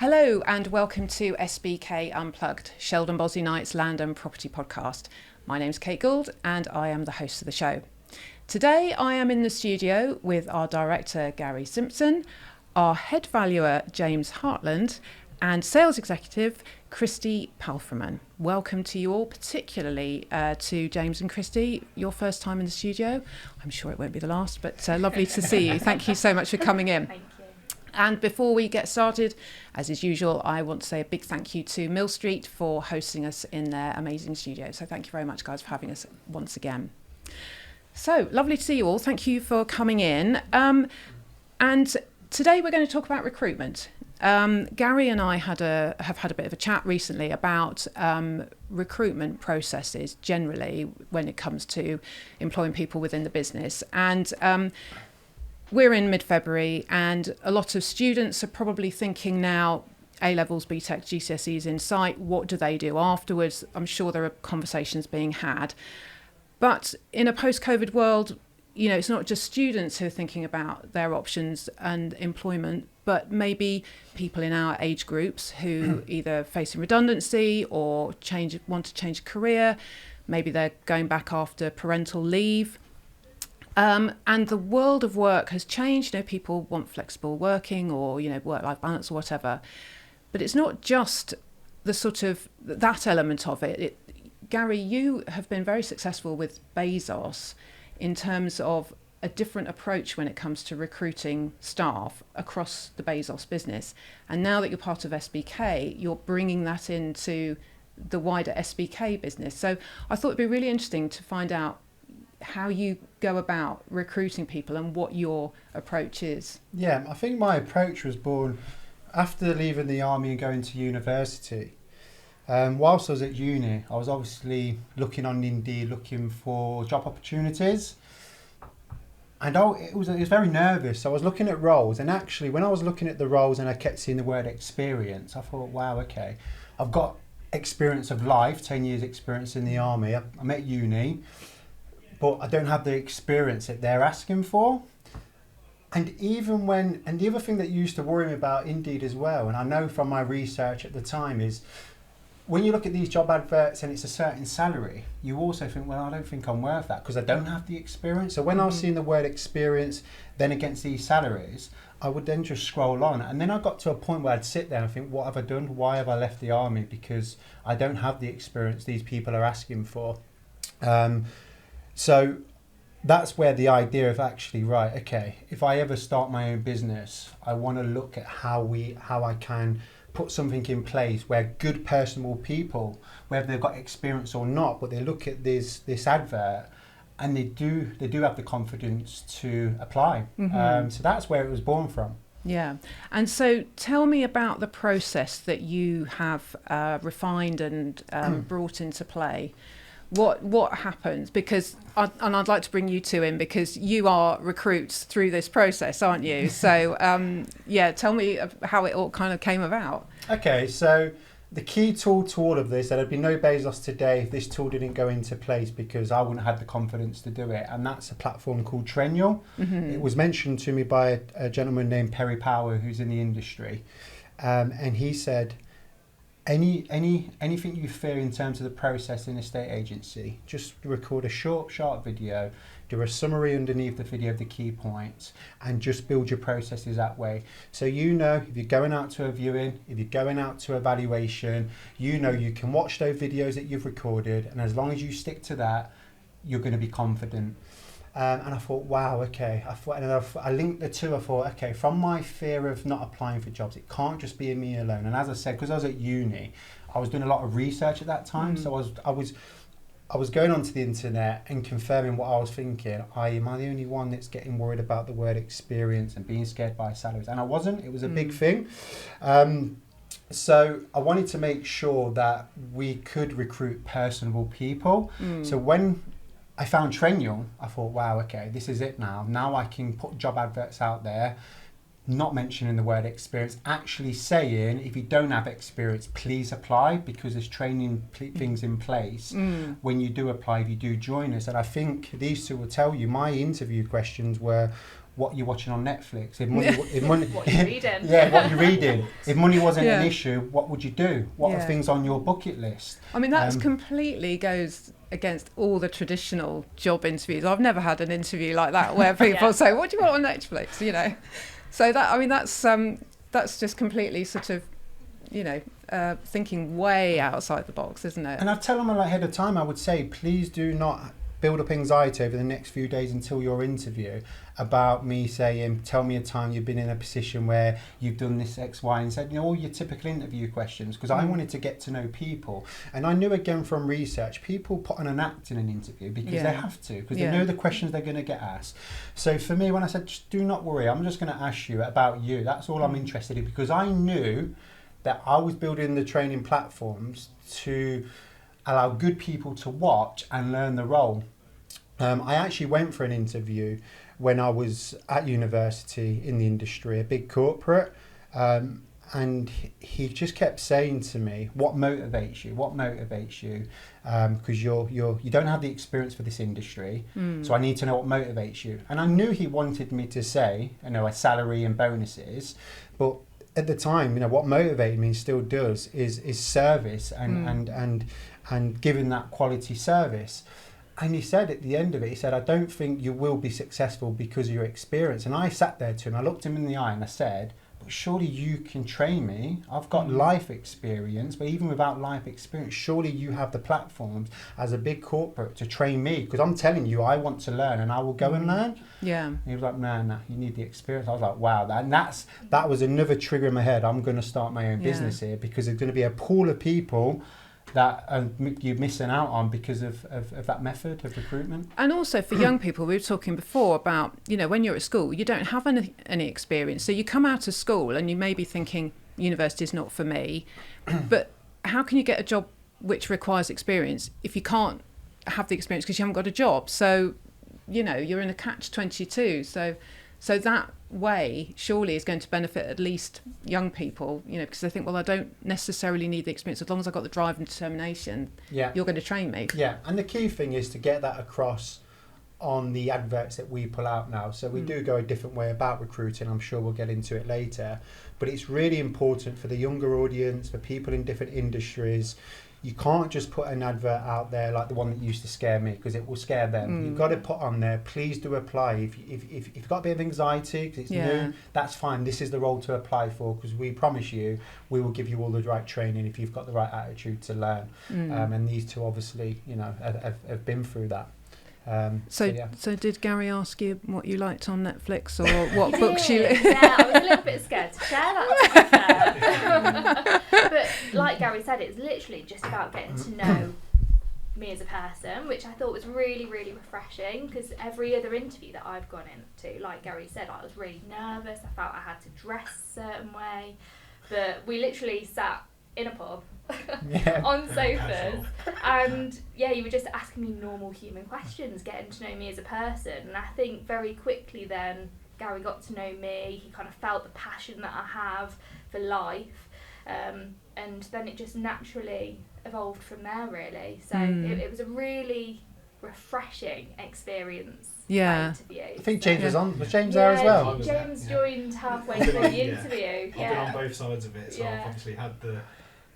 Hello and welcome to SBK Unplugged, Sheldon Bosley Knight's Land and Property Podcast. My name's Kate Gould and I am the host of the show. Today I am in the studio with our director Gary Simpson, our head valuer James Hartland and sales executive Christie Palframan. Welcome to you all, particularly to James and Christie, your first time in the studio. I'm sure it won't be the last, but lovely to see you. Thank you so much for coming in. Thank you. And before we get started, as is usual, I want to say a big thank you to Mill Street for hosting us in their amazing studio. So thank you very much, guys, for having us once again. So lovely to see you all. Thank you for coming in. And today we're going to talk about recruitment. Gary and I have had a bit of a chat recently about recruitment processes generally when it comes to employing people within the business. And we're in mid-February and a lot of students are probably thinking now, A-levels, BTEC, GCSEs in sight, what do they do afterwards? I'm sure there are conversations being had. But in a post-COVID world, you know, it's not just students who are thinking about their options and employment, but maybe people in our age groups who either facing redundancy or want to change career. Maybe they're going back after parental leave. And the world of work has changed. You know, people want flexible working or, you know, work-life balance or whatever. But it's not just the sort of that element of it. Gary, you have been very successful with Bezos in terms of a different approach when it comes to recruiting staff across the Bezos business. And now that you're part of SBK, you're bringing that into the wider SBK business. So I thought it'd be really interesting to find out how you go about recruiting people and what your approach is. Yeah, I think my approach was born after leaving the army and going to university. Whilst I was at uni, I was obviously looking on Indeed, looking for job opportunities. And it was very nervous. I was looking at roles, and actually when I was looking at the roles and I kept seeing the word experience, I thought, wow, okay, I've got experience of life, 10 years experience in the army. I'm at uni, but I don't have the experience that they're asking for. And the other thing that used to worry me about Indeed as well, and I know from my research at the time, is when you look at these job adverts and it's a certain salary, you also think, well, I don't think I'm worth that because I don't have the experience. So when I was seeing the word experience then against these salaries, I would then just scroll on. And then I got to a point where I'd sit there and think, what have I done? Why have I left the army? Because I don't have the experience these people are asking for. So that's where the idea of actually, right, okay, if I ever start my own business, I want to look at how I can put something in place where good, personable people, whether they've got experience or not, but they look at this advert and they do have the confidence to apply. So that's where it was born from. Yeah. And so tell me about the process that you have refined and brought into play. What happens? Because I'd like to bring you two in because you are recruits through this process, aren't you? So tell me how it all kind of came about. Okay, so the key tool to all of this, there'd be no Bezos today if this tool didn't go into place because I wouldn't have had the confidence to do it, and that's a platform called Trennual. It was mentioned to me by a gentleman named Perry Power who's in the industry, and he said, anything you fear in terms of the process in a estate agency, just record a short video, do a summary underneath the video of the key points, and just build your processes that way. So you know if you're going out to a viewing, if you're going out to evaluation, you know you can watch those videos that you've recorded, and as long as you stick to that, you're going to be confident. And I thought, wow, okay. I linked the two. I thought, okay, from my fear of not applying for jobs, it can't just be me alone. And as I said, because I was at uni, I was doing a lot of research at that time. So I was going onto the internet and confirming what I was thinking. Am I the only one that's getting worried about the word experience and being scared by salaries? And I wasn't. It was a big thing. So I wanted to make sure that we could recruit personable people. So when I found Trennual, I thought, wow, okay, this is it now. Now I can put job adverts out there, not mentioning the word experience, actually saying, if you don't have experience, please apply, because there's training things in place when you do apply, if you do join us. And I think these two will tell you, my interview questions were, what you're watching on Netflix, if money, what you're reading. Yeah, what you're reading. If money wasn't an issue, what would you do? What are things on your bucket list? I mean, that's completely goes against all the traditional job interviews. I've never had an interview like that where people say, what do you want on Netflix, you know? So that, I mean, that's just completely sort of, you know, thinking way outside the box, isn't it? And I'd tell them ahead of time, I would say, please do not build up anxiety over the next few days until your interview about me saying, tell me a time you've been in a position where you've done this X, Y, and Z, you know, all your typical interview questions, because I wanted to get to know people. And I knew, again, from research, people put on an act in an interview because they have to, because they know the questions they're going to get asked. So for me, when I said, just do not worry, I'm just going to ask you about you, that's all I'm interested in, because I knew that I was building the training platforms to allow good people to watch and learn the role. I actually went for an interview when I was at university in the industry, a big corporate, and he just kept saying to me, what motivates you? What motivates you? Because you don't have the experience for this industry, so I need to know what motivates you. And I knew he wanted me to say, you know, a salary and bonuses, but at the time, you know, what motivated me and still does is service and giving that quality service. And he said at the end of it, he said, I don't think you will be successful because of your experience. And I sat there to him, I looked him in the eye and I said, but surely you can train me. I've got life experience, but even without life experience, surely you have the platforms as a big corporate to train me, because I'm telling you, I want to learn and I will go and learn. Yeah. And he was like, no, you need the experience. I was like, wow, that was another trigger in my head. I'm going to start my own business here, because there's going to be a pool of people that you're missing out on because of that method of recruitment. And also for young people, we were talking before about, you know, when you're at school, you don't have any experience. So you come out of school and you may be thinking, university is not for me. But how can you get a job which requires experience if you can't have the experience because you haven't got a job? So, you know, you're in a catch-22. So that way surely is going to benefit at least young people, you know, because they think, well, I don't necessarily need the experience. As long as I've got the drive and determination, you're going to train me. Yeah, and the key thing is to get that across on the adverts that we pull out now. So we do go a different way about recruiting. I'm sure we'll get into it later. But it's really important for the younger audience, for people in different industries. You can't just put an advert out there like the one that used to scare me, because it will scare them. You've got to put on there, please do apply. If you've got a bit of anxiety because it's new, that's fine. This is the role to apply for, because we promise you we will give you all the right training if you've got the right attitude to learn. And these two obviously, you know, have been through that. So did Gary ask you what you liked on Netflix, or what books you? Yeah, I was a little bit scared to share that. But like Gary said, it's literally just about getting to know me as a person, which I thought was really, really refreshing, because every other interview that I've gone into, like Gary said, I was really nervous. I felt I had to dress a certain way, but we literally sat in a pub on sofas, and you were just asking me normal human questions, getting to know me as a person. And I think very quickly then Gary got to know me. He kind of felt the passion that I have for life, and then it just naturally evolved from there, really. So it was a really refreshing experience. Interview. I think James was on. Was James there as well? James joined halfway through the interview. I've been on both sides of it, so I've obviously had the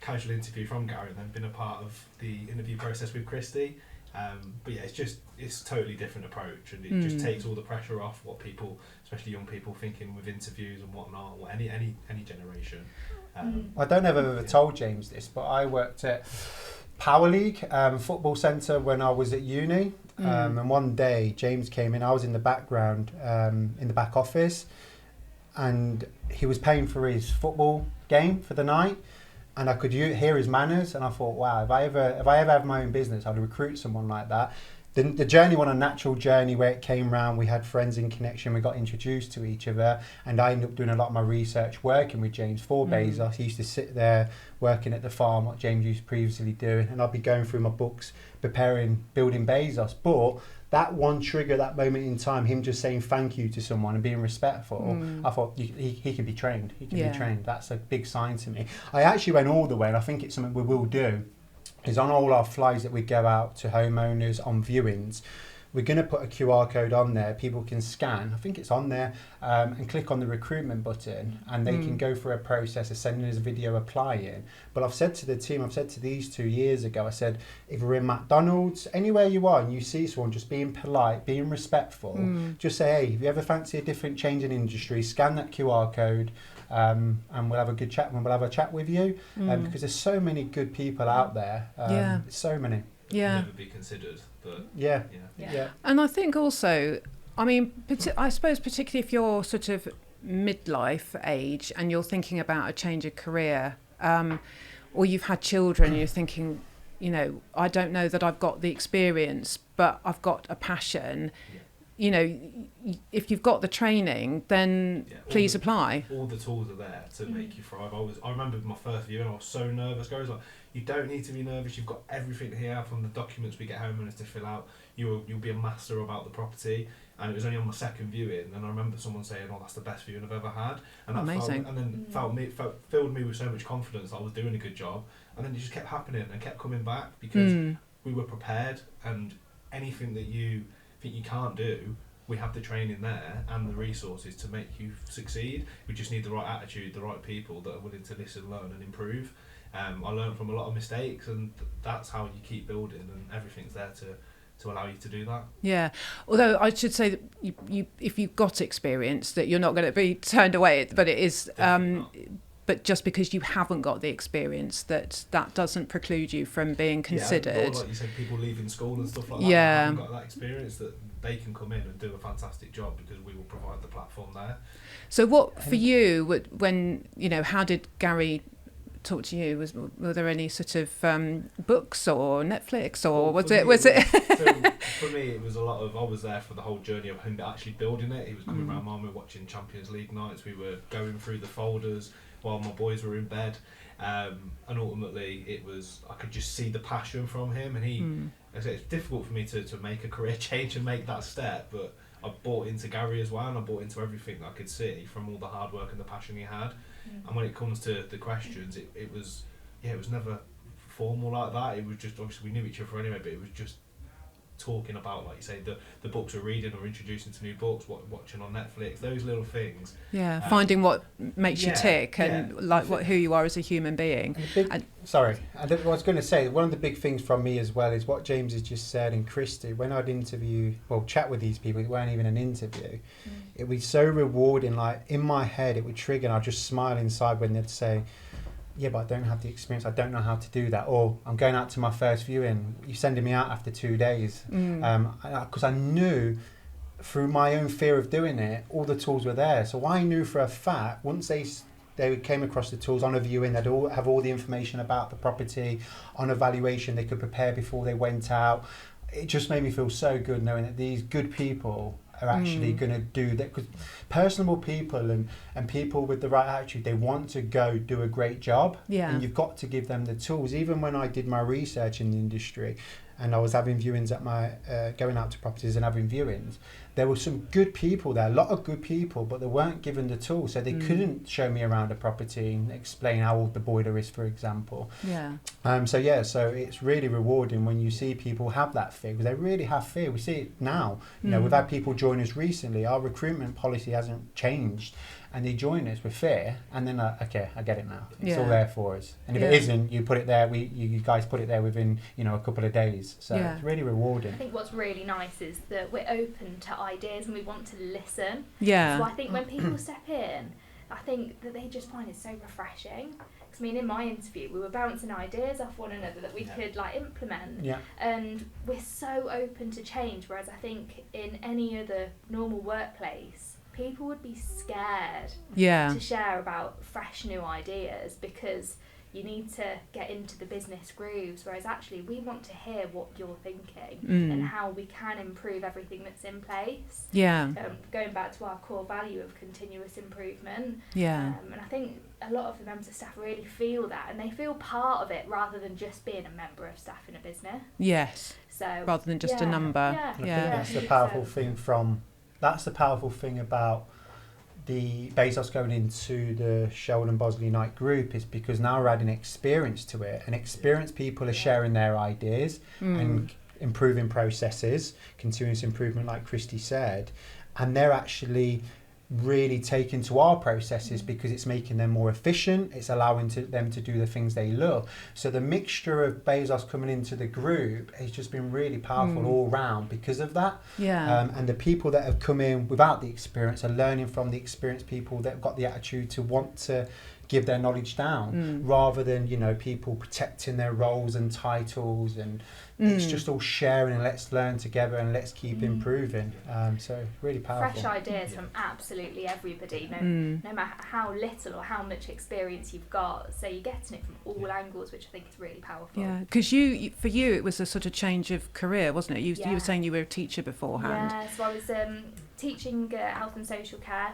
casual interview from Gary and then been a part of the interview process with Christie. But it's totally different approach, and it just takes all the pressure off what people, especially young people, thinking with interviews and whatnot, or any generation. I don't know if I've ever told James this, but I worked at Power League football centre when I was at uni, and one day James came in. I was in the background, in the back office, and he was paying for his football game for the night. And I could hear his manners, and I thought, wow, if I ever have my own business, I'd recruit someone like that. The journey went a natural journey where it came round. We had friends in connection. We got introduced to each other, and I ended up doing a lot of my research working with James for Bezos. He used to sit there working at the farm, what James used to previously do, and I'd be going through my books, building Bezos. But that one trigger, that moment in time, him just saying thank you to someone and being respectful, I thought he can be trained. He can be trained. That's a big sign to me. I actually went all the way, and I think it's something we will do, is on all our flyers that we go out to homeowners on viewings, we're going to put a QR code on there. People can scan, I think it's on there, and click on the recruitment button, and they can go through a process of sending us a video applying. But I've said to the team, I've said to these 2 years ago, I said, if we're in McDonald's, anywhere you are, and you see someone, just being polite, being respectful, just say, hey, if you ever fancy a different change in industry, scan that QR code, and we'll have a good chat, and we'll have a chat with you, because there's so many good people out there, so many. Never be considered, but yeah. And I think also, I mean, I suppose particularly if you're sort of midlife age and you're thinking about a change of career, or you've had children and you're thinking, you know, I don't know that I've got the experience, but I've got a passion. You know, if you've got the training, then please apply. All the tools are there to make you thrive. I remember my first view and I was so nervous. Gary's like, you don't need to be nervous. You've got everything here from the documents we get homeowners to fill out. You'll be a master about the property. And it was only on my second viewing, and I remember someone saying, "Oh, that's the best viewing I've ever had." And that amazing. Filled me with so much confidence that I was doing a good job. And then it just kept happening and kept coming back because we were prepared. And anything that you think you can't do, we have the training there and the resources to make you succeed. We just need the right attitude, the right people that are willing to listen, learn and improve. I learned from a lot of mistakes, and that's how you keep building, and everything's there to allow you to do that. Yeah, although I should say that you if you've got experience, that you're not going to be turned away, but it is but just because you haven't got the experience, that doesn't preclude you from being considered. Or like you said, people leaving school and stuff like that, haven't got that experience, that they can come in and do a fantastic job because we will provide the platform there. So what for you, when, you know, how did Gary talk to you? Were there any sort of books or Netflix, or was it? For me, it was a lot of, I was there for the whole journey of him actually building it. He was coming around mine, we were watching Champions League nights, we were going through the folders while my boys were in bed, and ultimately it was, I could just see the passion from him, and he, it's difficult for me to make a career change and make that step, but I bought into Gary as well, and I bought into everything that I could see from all the hard work and the passion he had. And when it comes to the questions, it was never formal like that. It was just, obviously we knew each other anyway, but it was just talking about, like you say, the books we're reading or introducing to new books, watching on Netflix, those little things. Finding what makes you tick, and who you are as a human being. I was going to say, one of the big things from me as well is what James has just said, and Christie, when I'd chat with these people, it weren't even an interview. It was so rewarding, like in my head it would trigger and I'd just smile inside when they'd say, yeah, but I don't have the experience, I don't know how to do that, or I'm going out to my first viewing, you're sending me out after 2 days. Because I knew through my own fear of doing it, all the tools were there. So I knew for a fact, once they came across the tools on a viewing, they'd all have all the information about the property, on evaluation, they could prepare before they went out. It just made me feel so good knowing that these good people are actually going to do that, because personable people and people with the right attitude, they want to go do a great job, and you've got to give them the tools. Even when I did my research in the industry and I was having viewings at my going out to properties and having viewings, there were some good people there, a lot of good people, but they weren't given the tools, so they couldn't show me around a property and explain how old the boiler is, for example. So it's really rewarding when you see people have that fear, because they really have fear. We see it now. You know, we've had people join us recently. Our recruitment policy hasn't changed, and they join us with fear, and then okay, I get it now. It's all there for us. And if it isn't, you put it there. You guys put it there within a couple of days. So it's really rewarding. I think what's really nice is that we're open to ideas and we want to listen. So I think when people step in, I think that they just find it so refreshing. Because I mean, in my interview, we were bouncing ideas off one another that we could implement. And we're so open to change. Whereas I think in any other normal workplace, people would be scared to share about fresh new ideas, because you need to get into the business grooves, whereas actually we want to hear what you're thinking and how we can improve everything that's in place. Going back to our core value of continuous improvement. And I think a lot of the members of staff really feel that, and they feel part of it rather than just being a member of staff in a business. So rather than just a number. I think that's the powerful thing that's the powerful thing about the Bezos going into the Sheldon Bosley Knight group, is because now we're adding experience to it, and experienced people are sharing their ideas and improving processes, continuous improvement like Christie said, and they're actually really taken to our processes because it's making them more efficient, it's allowing them to do the things they love. So the mixture of Bezos coming into the group has just been really powerful all round because of that. And the people that have come in without the experience are learning from the experienced people that have got the attitude to want to give their knowledge down, rather than, you know, people protecting their roles and titles, and it's just all sharing and let's learn together and let's keep improving. So really powerful. Fresh ideas from absolutely everybody, no matter how little or how much experience you've got. So you're getting it from all angles, which I think is really powerful. Because for you it was a sort of change of career, wasn't it? You were saying you were a teacher beforehand. So I was teaching health and social care.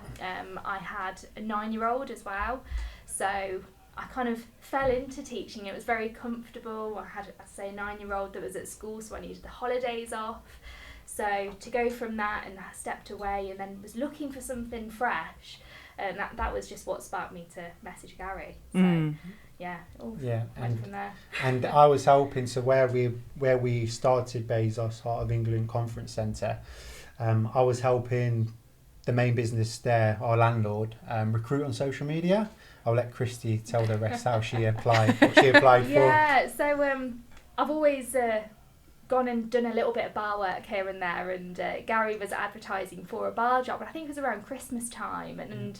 I had a 9-year-old as well. So I kind of fell into teaching. It was very comfortable. I had, a 9-year-old that was at school, so I needed the holidays off. So to go from that, and I stepped away and then was looking for something fresh. And that was just what sparked me to message Gary. So went from there. And I was helping, so where we started Bezos, Heart of England Conference Centre, I was helping the main business there, our landlord, recruit on social media. I'll let Christie tell the rest how she applied, what she applied for. Yeah, so I've always gone and done a little bit of bar work here and there, and Gary was advertising for a bar job, and I think it was around Christmas time, and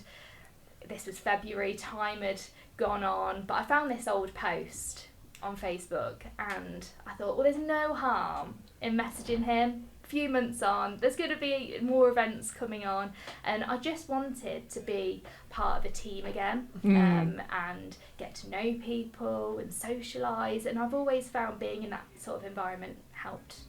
this was February, time had gone on, but I found this old post on Facebook, and I thought, well, there's no harm in messaging him. Few months on, there's going to be more events coming on, and I just wanted to be part of a team again, and get to know people and socialise, and I've always found being in that sort of environment helped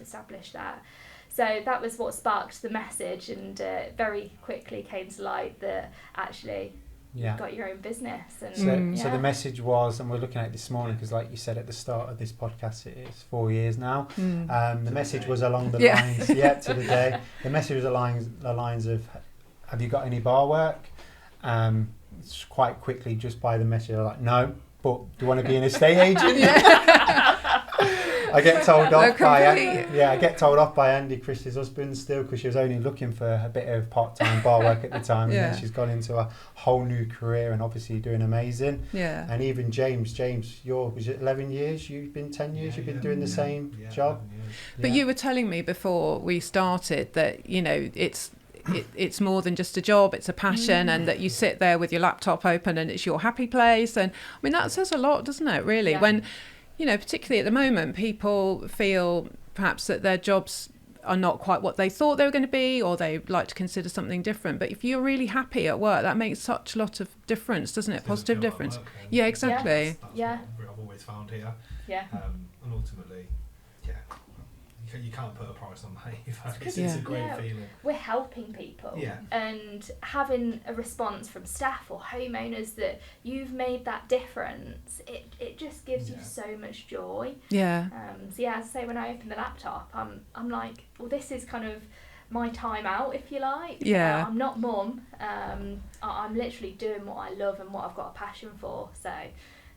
establish that. So that was what sparked the message, and very quickly came to light that actually you've got your own business. And so the message was, and we're looking at it this morning because, like you said at the start of this podcast, it is 4 years now. The message was along the lines, to the day. The message was along the lines of, have you got any bar work? It's quite quickly, just by the message, I'm like, no, but do you want to be an estate agent? I get told off by Andy, Christie's husband, still, because she was only looking for a bit of part-time bar work at the time, and then she's gone into a whole new career and obviously doing amazing. And even James, was it 11 years? You've been 10 years. You've been doing the same job. But you were telling me before we started that, you know, it's more than just a job, it's a passion, and that you sit there with your laptop open and it's your happy place. And I mean, that says a lot, doesn't it, really? When, you know, particularly at the moment, people feel perhaps that their jobs are not quite what they thought they were going to be, or they like to consider something different. But if you're really happy at work, that makes such a lot of difference, doesn't it? Positive difference. Yeah, exactly. That's what I've always found here. And ultimately, you can't put a price on that either. It's a great feeling. We're helping people, and having a response from staff or homeowners that you've made that difference, it just gives you so much joy. So as I say, when I open the laptop, I'm like, well, this is kind of my time out, if you like. I'm not mum. I'm literally doing what I love and what I've got a passion for. So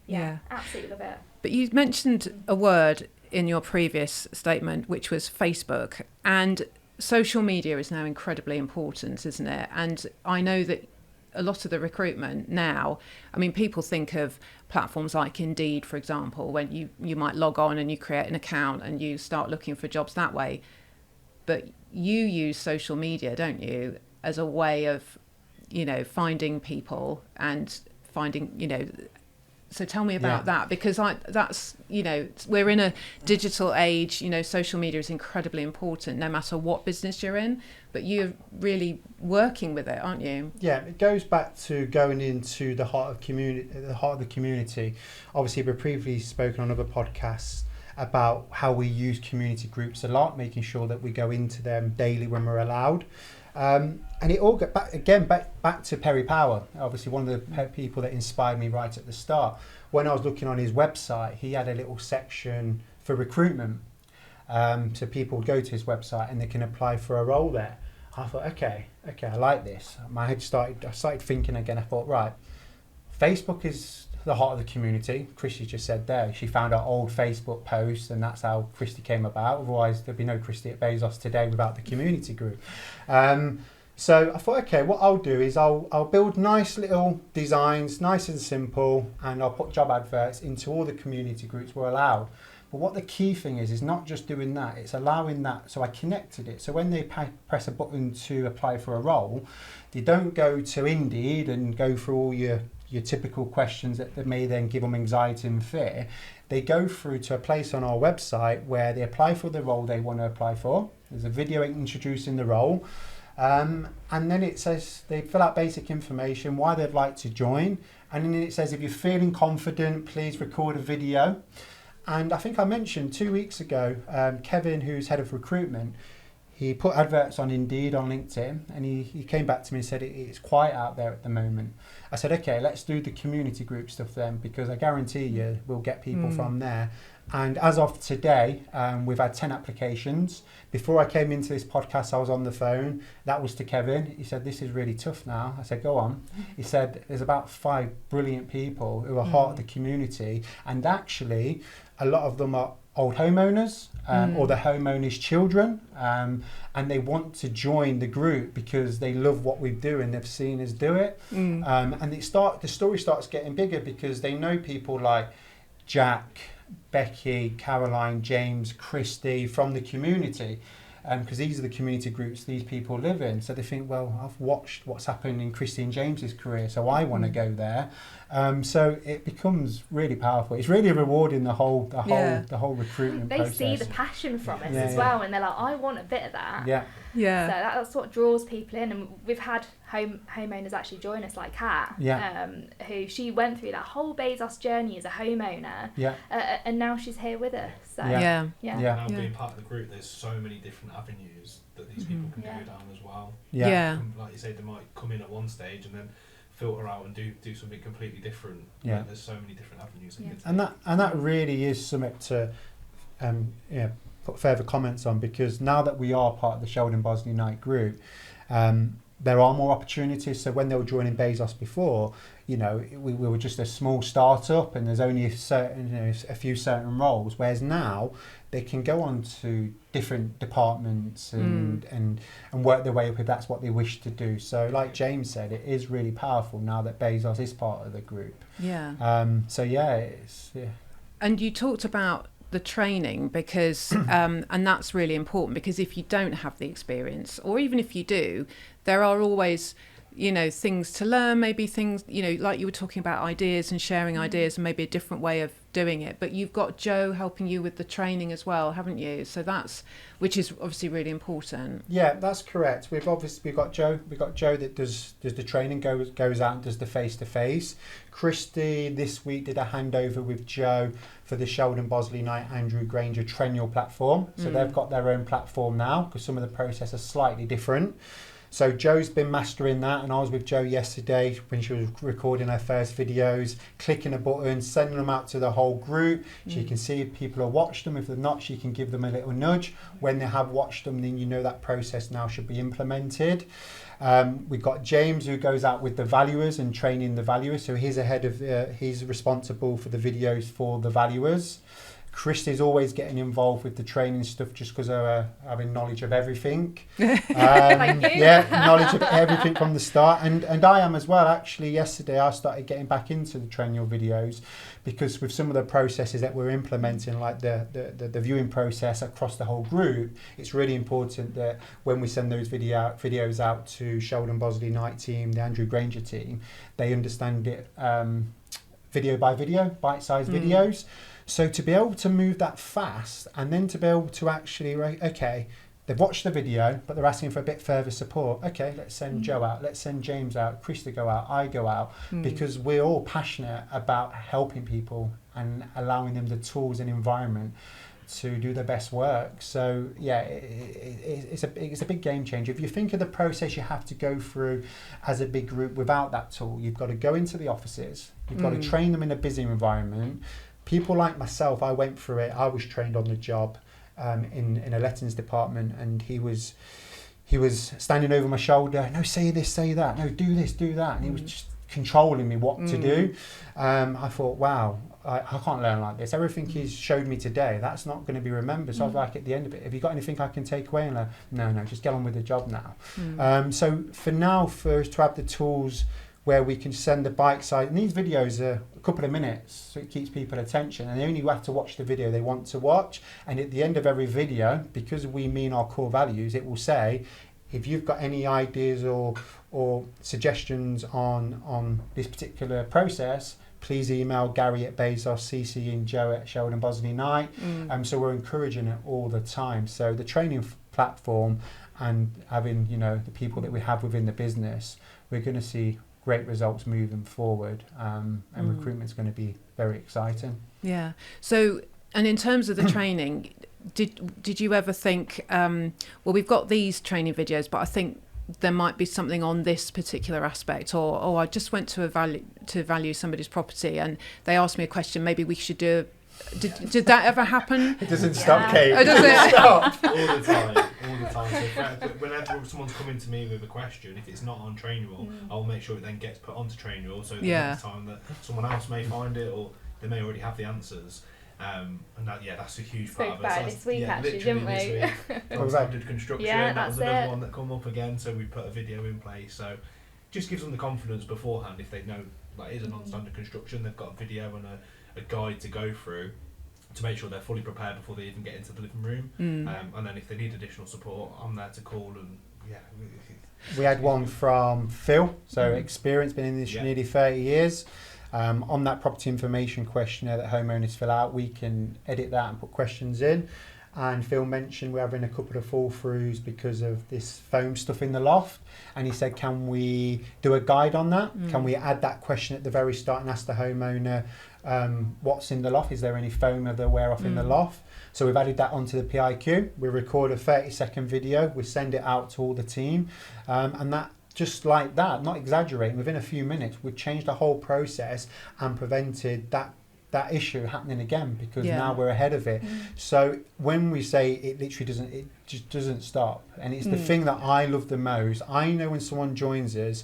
absolutely love it. But you mentioned a word in your previous statement, which was Facebook, and social media is now incredibly important, isn't it? And I know that a lot of the recruitment now, I mean, people think of platforms like Indeed, for example, when you might log on and you create an account and you start looking for jobs that way. But you use social media, don't you, as a way of, you know, finding people and finding, you know, So tell me about that, because that's, you know, we're in a digital age, you know, social media is incredibly important no matter what business you're in, but you're really working with it, aren't you? Yeah, it goes back to going into the heart of the community. Obviously, we've previously spoken on other podcasts about how we use community groups a lot, making sure that we go into them daily when we're allowed. And it all got back to Perry Power, obviously one of the people that inspired me right at the start. When I was looking on his website, he had a little section for recruitment. So people would go to his website and they can apply for a role there. I thought, okay, I like this. I started thinking again. I thought, right, Facebook is the heart of the community. Christie just said there, she found our old Facebook post, and that's how Christie came about. Otherwise, there'd be no Christie at Bezos today without the community group. So I thought, okay, what I'll do is I'll build nice little designs, nice and simple, and I'll put job adverts into all the community groups we're allowed. But what the key thing is not just doing that, it's allowing that. So I connected it. So when they press a button to apply for a role, they don't go to Indeed and go through all your typical questions that may then give them anxiety and fear. They go through to a place on our website where they apply for the role they want to apply for. There's a video introducing the role. And then it says they fill out basic information, why they'd like to join. And then it says, if you're feeling confident, please record a video. And I think I mentioned 2 weeks ago, Kevin, who's head of recruitment, he put adverts on Indeed, on LinkedIn, and he came back to me and said it's quiet out there at the moment. I said, okay, let's do the community group stuff then, because I guarantee you we'll get people from there. And as of today, we've had 10 applications. Before I came into this podcast, I was on the phone. That was to Kevin. He said, this is really tough now. I said, go on. He said, there's about 5 brilliant people who are part of the community. And actually, a lot of them are old homeowners or the homeowners' children. And they want to join the group because they love what we do and they've seen us do it. And the story starts getting bigger because they know people like Jack, Becky, Caroline, James, Christie from the community, because these are the community groups these people live in. So they think, well, I've watched what's happened in Christie and James's career, so I want to go there. So it becomes really powerful. It's really rewarding the whole recruitment process. They see the passion from us as well, and they're like, I want a bit of that. Yeah. So that's what draws people in, and we've had homeowners actually join us, like Kat, who she went through that whole Bezos journey as a homeowner, and now she's here with us. So Now being part of the group, there's so many different avenues that these people can go down as well. Like you said, they might come in at one stage and then filter out and do something completely different. There's so many different avenues. And that really is something to put further comments on, because now that we are part of the Sheldon Bosley Knight group, there are more opportunities. So when they were joining Bezos before, we were just a small startup and there's only a few certain roles, whereas now they can go on to different departments and work their way up if that's what they wish to do. So like James said, it is really powerful now that Bezos is part of the group. And you talked about the training, because and that's really important, because if you don't have the experience, or even if you do, there are always things to learn, maybe things like you were talking about, ideas and sharing ideas, and maybe a different way of doing it. But you've got Joe helping you with the training as well, haven't you? So which is obviously really important. Yeah, that's correct. We've got Joe that does the training, goes out and does the face-to-face. Christie this week did a handover with Joe for the Sheldon Bosley Knight Andrew Granger Trennial platform. So they've got their own platform now, because some of the process is slightly different. So Joe's been mastering that, and I was with Joe yesterday when she was recording her first videos, clicking a button, sending them out to the whole group. She can see if people have watched them. If they're not, she can give them a little nudge. When they have watched them, then that process now should be implemented. We've got James, who goes out with the valuers and training the valuers. So he's responsible for the videos for the valuers. Christie's always getting involved with the training stuff just because of having knowledge of everything. Knowledge of everything from the start. And I am as well. Actually, yesterday I started getting back into the Trennial videos, because with some of the processes that we're implementing, like the viewing process across the whole group, it's really important that when we send those videos out to Sheldon Bosley Knight team, the Andrew Granger team, they understand it video by video, bite-sized videos. So to be able to move that fast and then to be able to actually, okay, they've watched the video, but they're asking for a bit further support. Okay, let's send Joe out, let's send James out, Christie go out, I go out, because we're all passionate about helping people and allowing them the tools and environment to do their best work. So yeah, it's a big game changer. If you think of the process you have to go through as a big group without that tool, you've got to go into the offices, you've got to train them in a busy environment. People like myself, I went through it. I was trained on the job in a lettings department, and he was standing over my shoulder. No, say this, say that. No, do this, do that. And he was just controlling me what to do. I thought, wow, I can't learn like this. Everything he's showed me today, that's not going to be remembered. So I was like, at the end of it, have you got anything I can take away? And like, no, just get on with the job now. So for now, for us to have the tools where we can send the bite size, and these videos are a couple of minutes, so it keeps people attention, and they only have to watch the video they want to watch. And at the end of every video, because we mean our core values, it will say, if you've got any ideas or suggestions on this particular process, please email Gary at Bezos, CC and Joe at Sheldon Bosley Knight. So we're encouraging it all the time. So the training platform and having, the people that we have within the business, we're going to see great results moving forward, and recruitment's going to be very exciting. Yeah. So, and in terms of the training, did you ever think, well, we've got these training videos, but I think there might be something on this particular aspect, or I just went to value somebody's property and they asked me a question, maybe we should do. Did that ever happen? It doesn't stop, Kate. Oh, does it? Stop. All the time. So whenever someone's coming to me with a question, if it's not on Trainual, I'll make sure it then gets put onto Trainual, so the next time that someone else may find it, or they may already have the answers. And that's a huge part of it. Spoke about this week, actually, didn't we? Non-standard construction, that was another one that come up again, so we put a video in place. So just gives them the confidence beforehand. If they know it is a non-standard construction, they've got a video and a guide to go through to make sure they're fully prepared before they even get into the living room. And then if they need additional support, I'm there to call. And we had one from Phil, so experience, been in this nearly 30 years. On that property information questionnaire that homeowners fill out, we can edit that and put questions in. And Phil mentioned we're having a couple of fall throughs because of this foam stuff in the loft, and he said, can we do a guide on that? Can we add that question at the very start and ask the homeowner what's in the loft? Is there any foam of the wear off in the loft? So we've added that onto the PIQ. We record a 30-second video, we send it out to all the team, and that, just like that, not exaggerating, within a few minutes we've changed the whole process and prevented that issue happening again, because now we're ahead of it. So when we say it literally it just doesn't stop, and it's the thing that I love the most. I know when someone joins us,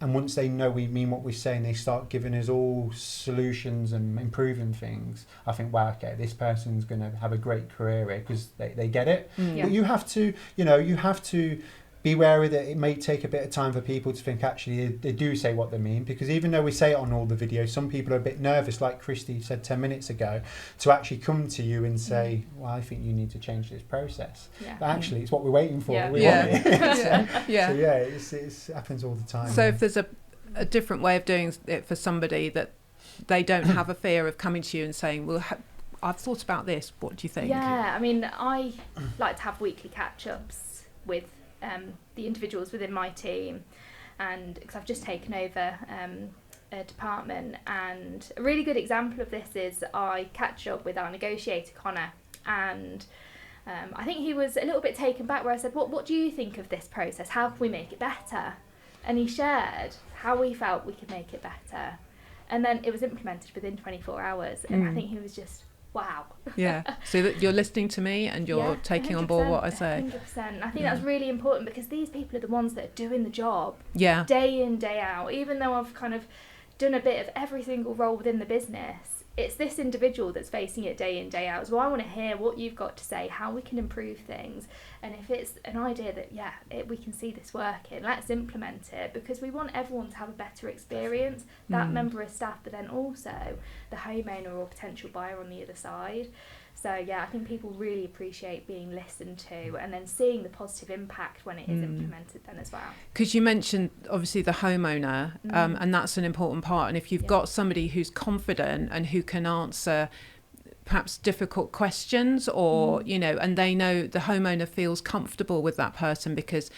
and once they know we mean what we say and they start giving us all solutions and improving things, I think, wow, okay, this person's going to have a great career here, because they get it. But you have to, you have to be wary that it may take a bit of time for people to think actually they do say what they mean, because even though we say it on all the videos, some people are a bit nervous, like Christie said 10 minutes ago, to actually come to you and say, well, I think you need to change this process. But actually it's what we're waiting for. We want it. So it happens all the time. So if there's a different way of doing it for somebody, that they don't have a fear of coming to you and saying, well, I've thought about this, what do you think? Yeah, I mean, I like to have weekly catch-ups with the individuals within my team, and because I've just taken over a department, and a really good example of this is I catch up with our negotiator Connor, and I think he was a little bit taken back where I said, what do you think of this process, how can we make it better? And he shared how we felt we could make it better, and then it was implemented within 24 hours, and I think he was just, wow. So that you're listening to me and you're taking on board what I say. 100%. I think that's really important, because these people are the ones that are doing the job day in, day out. Even though I've kind of done a bit of every single role within the business, it's this individual that's facing it day in, day out. So I want to hear what you've got to say, how we can improve things, and if it's an idea that we can see this working, let's implement it, because we want everyone to have a better experience, that member of staff, but then also the homeowner or potential buyer on the other side. So yeah, I think people really appreciate being listened to and then seeing the positive impact when it is implemented then as well. Because you mentioned obviously the homeowner, and that's an important part. And if you've got somebody who's confident and who can answer perhaps difficult questions, or you know, and they know, the homeowner feels comfortable with that person because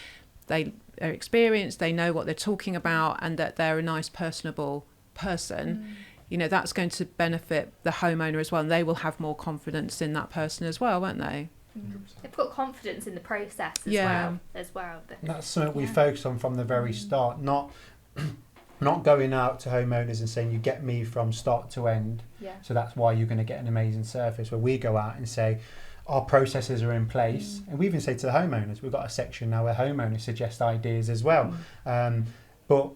they are experienced, they know what they're talking about, and that they're a nice, personable person. You know, that's going to benefit the homeowner as well, and they will have more confidence in that person as well, won't they? They've got confidence in the process as well. And that's something we focus on from the very start, not going out to homeowners and saying you get me from start to end, so that's why you're going to get an amazing service. Where we go out and say our processes are in place, and we even say to the homeowners, we've got a section now where homeowners suggest ideas as well. But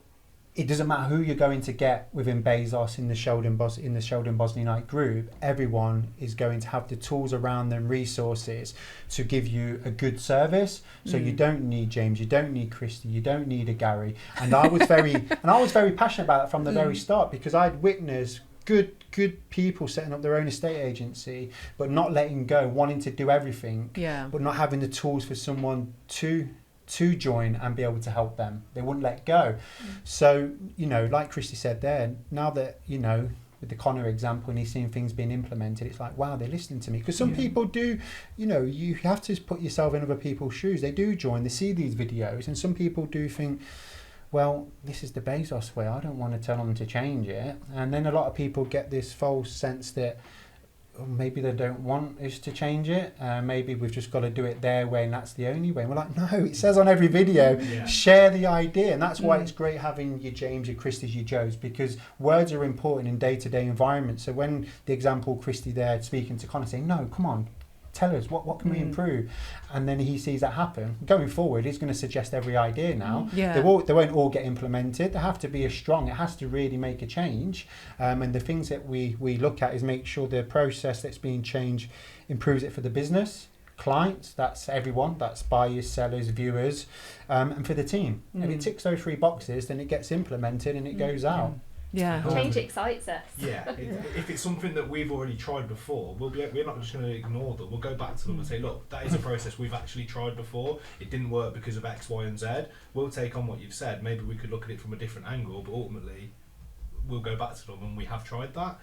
it doesn't matter who you're going to get within Bezos in the Sheldon Bosniak group. Everyone is going to have the tools around them, resources to give you a good service. So you don't need James, you don't need Christie, you don't need a Gary. And I was very passionate about it from the very start, because I'd witnessed good people setting up their own estate agency, but not letting go, wanting to do everything, but not having the tools for someone to join and be able to help them. They wouldn't let go. So, you know, like Christie said there, now that, you know, with the Connor example, and he's seeing things being implemented, it's like, wow, they're listening to me. Because some people do, you know, you have to put yourself in other people's shoes. They do join, they see these videos, and some people do think, well, this is the Bezos way, I don't want to tell them to change it. And then a lot of people get this false sense that maybe they don't want us to change it, maybe we've just got to do it their way and that's the only way. And we're like, no, it says on every video, share the idea. And that's why it's great having your James, your Christies, your Joes, because words are important in day-to-day environments. So when the example Christie there speaking to Connor saying, no, come on, tell us, what can we improve? And then he sees that happen. Going forward, he's going to suggest every idea now. They won't all get implemented. They have to be as strong. It has to really make a change. And the things that we look at is make sure the process that's being changed improves it for the business, clients, that's everyone, that's buyers, sellers, viewers, and for the team. If it ticks those 3 boxes, then it gets implemented and it goes out. Change excites us. If it's something that we've already tried before, we're not just going to ignore them. We'll go back to them and say, look, that is a process we've actually tried before. It didn't work because of X, Y, and Z. We'll take on what you've said. Maybe we could look at it from a different angle, but ultimately we'll go back to them and we have tried that.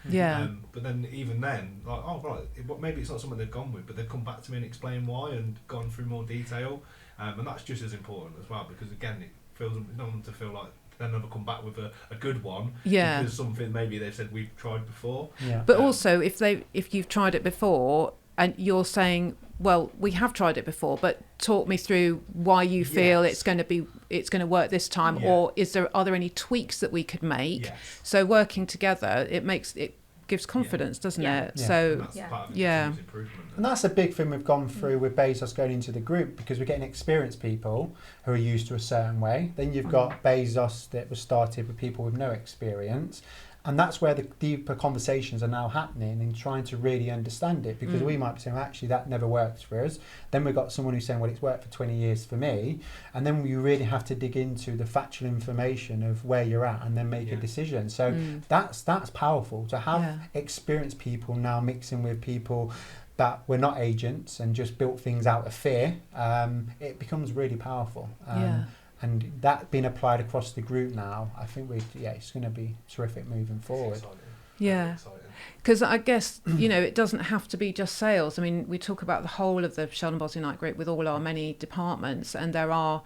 But then even then, like, oh right, maybe it's not something they've gone with, but they've come back to me and explained why and gone through more detail. And that's just as important as well, because again, it feels, you don't want them to feel like they'll never come back with a good one, because something maybe they've said we've tried before. But also if you've tried it before and you're saying, well, we have tried it before, but talk me through why you feel it's going to work this time, or are there any tweaks that we could make? So working together, it gives confidence, doesn't it? So and that's part of the improvement. And that's a big thing we've gone through with Bezos going into the group, because we're getting experienced people who are used to a certain way. Then you've got Bezos that was started with people with no experience. And that's where the deeper conversations are now happening and trying to really understand it, because we might be saying, well, actually, that never works for us. Then we've got someone who's saying, well, it's worked for 20 years for me. And then you really have to dig into the factual information of where you're at and then make a decision. So that's powerful to have experienced people now mixing with people that were not agents and just built things out of fear. It becomes really powerful. And that being applied across the group now, I think it's going to be terrific moving forward. Because I guess, you know, it doesn't have to be just sales. I mean, we talk about the whole of the Sheldon Bosniak group with all our many departments, and there are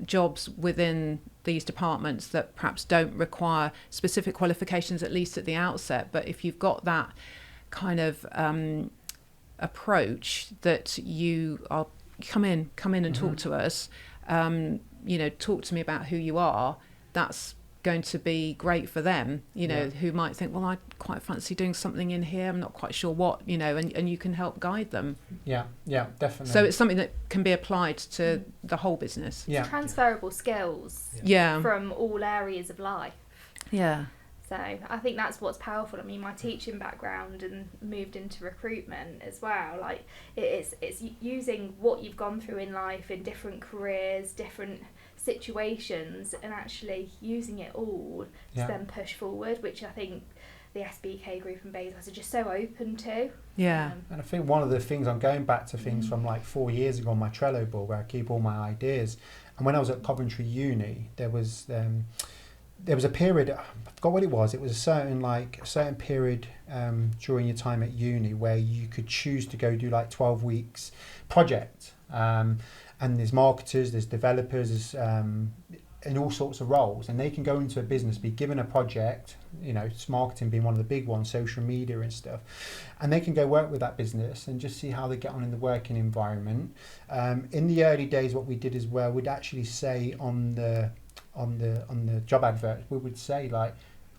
jobs within these departments that perhaps don't require specific qualifications, at least at the outset. But if you've got that kind of approach that you are come in and talk to us, you know, talk to me about who you are, that's going to be great for them, you know, who might think, well, I quite fancy doing something in here, I'm not quite sure what, you know, and you can help guide them. Definitely. So it's something that can be applied to the whole business. It's transferable skills from all areas of life. So I think that's what's powerful. I mean, my teaching background and moved into recruitment as well. Like it's using what you've gone through in life in different careers, different situations, and actually using it all to then push forward, which I think the SBK group in Bayswater are just so open to. Yeah. And I think one of the things, I'm going back to things from like 4 years ago on my Trello board where I keep all my ideas. And when I was at Coventry Uni, there was a period, I forgot what it was. It was a certain period during your time at uni where you could choose to go do like 12 weeks project. And there's marketers, there's developers, there's in all sorts of roles, and they can go into a business, be given a project, you know, marketing being one of the big ones, social media and stuff, and they can go work with that business and just see how they get on in the working environment. In the early days, what we did as well, we'd actually say on the job advert, we would say like,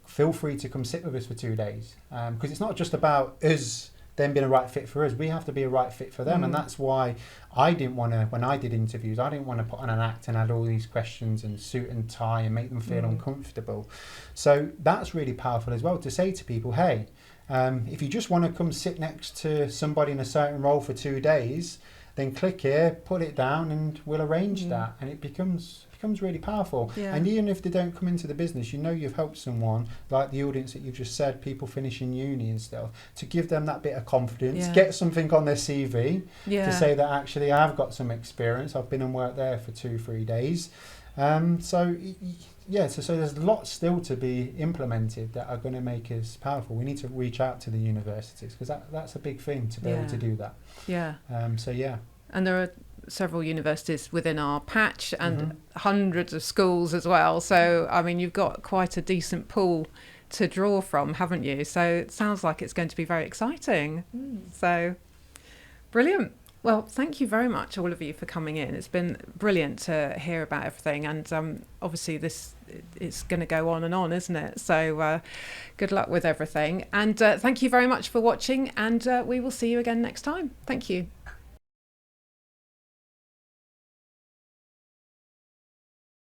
feel free to come sit with us for 2 days, because it's not just about us them being a right fit for us, we have to be a right fit for them. And that's why I didn't want to, when I did interviews, I didn't want to put on an act and add all these questions and suit and tie and make them feel uncomfortable. So that's really powerful as well, to say to people, hey, if you just want to come sit next to somebody in a certain role for 2 days, then click here, put it down, and we'll arrange that. And it becomes really powerful. And even if they don't come into the business, you know you've helped someone, like the audience that you've just said, people finishing uni and stuff, to give them that bit of confidence, get something on their CV to say that actually I've got some experience, I've been and worked there for 2-3 days. So there's lots still to be implemented that are going to make us powerful. We need to reach out to the universities, because that's a big thing, to be able to do that. And there are several universities within our patch, and hundreds of schools as well. So, I mean, you've got quite a decent pool to draw from, haven't you? So it sounds like it's going to be very exciting. So, brilliant. Well, thank you very much, all of you, for coming in. It's been brilliant to hear about everything. And obviously it's going to go on, isn't it? So good luck with everything. And thank you very much for watching. And we will see you again next time. Thank you.